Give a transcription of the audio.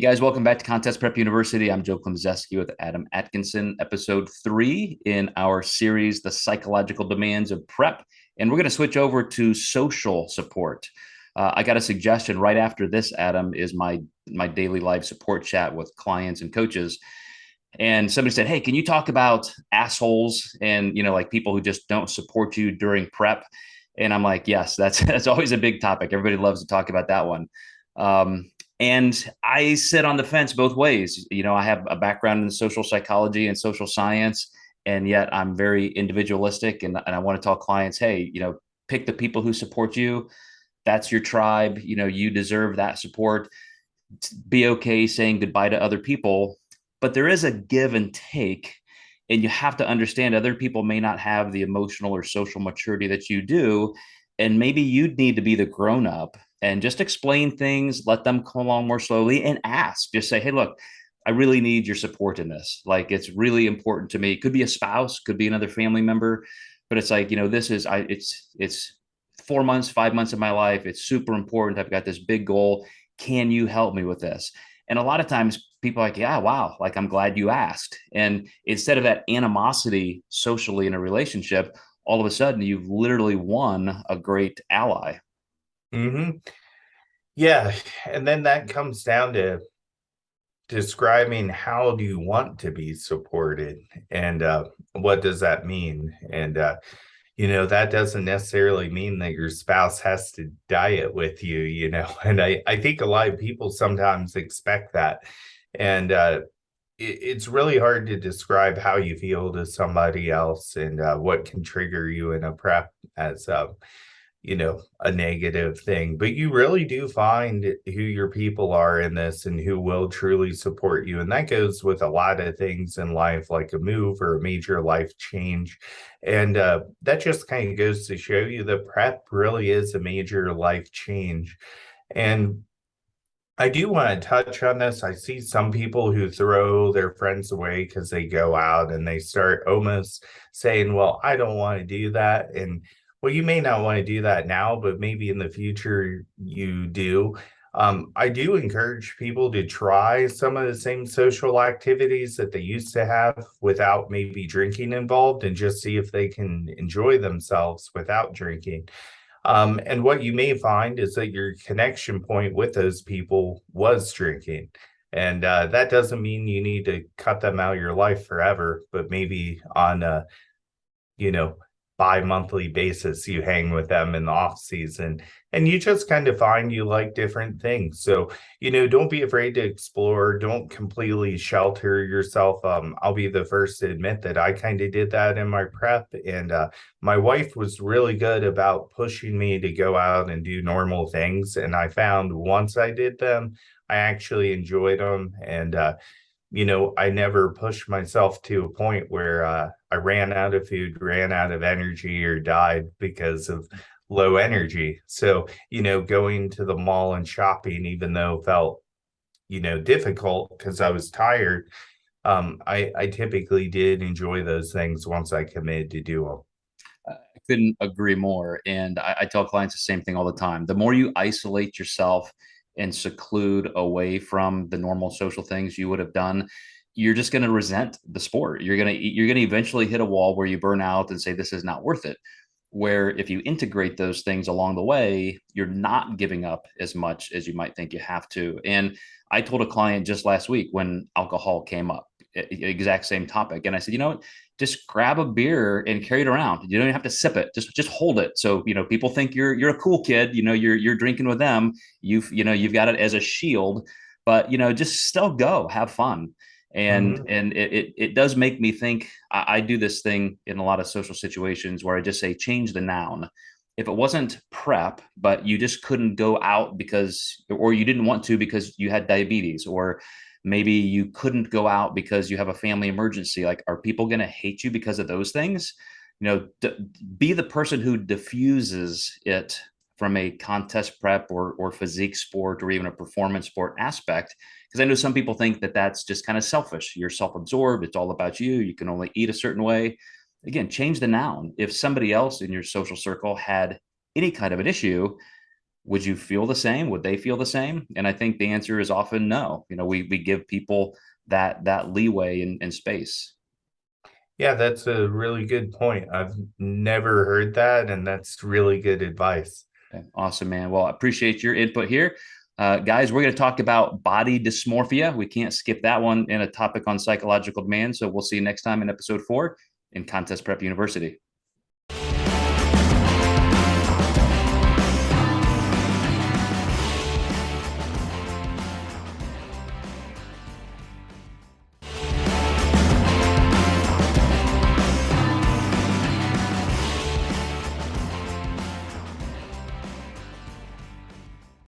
Hey guys, welcome back to Contest Prep University. I'm Joe Klemczewski with Adam Atkinson, episode 3 in our series, The Psychological Demands of Prep. And we're going to switch over to social support. I got a suggestion right after this, Adam, is my daily live support chat with clients and coaches. And somebody said, hey, can you talk about assholes and, like people who just don't support you during prep? And I'm like, yes, that's always a big topic. Everybody loves to talk about that one. And I sit on the fence both ways. I have a background in social psychology and social science, and yet I'm very individualistic. And I want to tell clients, hey, pick the people who support you. That's your tribe. You deserve that support. Be okay saying goodbye to other people. But there is a give and take. And you have to understand other people may not have the emotional or social maturity that you do. And maybe you'd need to be the grown up and just explain things, let them come along more slowly and ask. Just say, hey, look, I really need your support in this. Like, it's really important to me. It could be a spouse, could be another family member, but it's like, it's 4 months, 5 months of my life. It's super important. I've got this big goal. Can you help me with this? And a lot of times people are like, yeah, wow, like I'm glad you asked. And instead of that animosity socially in a relationship, all of a sudden you've literally won a great ally. hmm Yeah, and then that comes down to describing how do you want to be supported and what does that mean? And that doesn't necessarily mean that your spouse has to diet with you. And I think a lot of people sometimes expect that. And it's really hard to describe how you feel to somebody else and what can trigger you in a prep as a negative thing, but you really do find who your people are in this and who will truly support you. And that goes with a lot of things in life, like a move or a major life change. And that just kind of goes to show you that prep really is a major life change. And I do want to touch on this. I see some people who throw their friends away because they go out and they start almost saying, well, I don't want to do that. And well, you may not want to do that now, but maybe in the future you do. I do encourage people to try some of the same social activities that they used to have without maybe drinking involved and just see if they can enjoy themselves without drinking. And what you may find is that your connection point with those people was drinking. And that doesn't mean you need to cut them out of your life forever, but maybe on a, you know, bi-monthly basis, you hang with them in the off season and you just kind of find you like different things. So, don't be afraid to explore. Don't completely shelter yourself. I'll be the first to admit that I kind of did that in my prep. And my wife was really good about pushing me to go out and do normal things. And I found once I did them, I actually enjoyed them. And I never pushed myself to a point where I ran out of food, ran out of energy, or died because of low energy. So, going to the mall and shopping, even though it felt, difficult because I was tired, I typically did enjoy those things once I committed to do them. I couldn't agree more. And I tell clients the same thing all the time. The more you isolate yourself and seclude away from the normal social things you would have done, you're just going to resent the sport. You're going to eventually hit a wall where you burn out and say this is not worth it. Where if you integrate those things along the way, you're not giving up as much as you might think you have to. And I told a client just last week when alcohol came up, exact same topic, and I said, you know what, just grab a beer and carry it around. You don't even have to sip it. Just hold it. So, people think you're a cool kid, you're drinking with them. You've got it as a shield, but, just still go have fun. And Mhm. it does make me think. I do this thing in a lot of social situations where I just say, change the noun. If it wasn't prep, but you just couldn't go out because, or you didn't want to because you had diabetes, or maybe you couldn't go out because you have a family emergency, like, are people going to hate you because of those things? Be the person who diffuses it from a contest prep or physique sport or even a performance sport aspect, because I know some people think that that's just kind of selfish. You're self-absorbed. It's all about you. You can only eat a certain way. Again, change the noun. If somebody else in your social circle had any kind of an issue, would you feel the same? Would they feel the same? And I think the answer is often no. We give people that leeway and space. Yeah, that's a really good point. I've never heard that, and that's really good advice. Okay, awesome, man. Well, I appreciate your input here. Guys, we're going to talk about body dysmorphia. We can't skip that one in a topic on psychological demand. So we'll see you next time in episode 4 in Contest Prep University.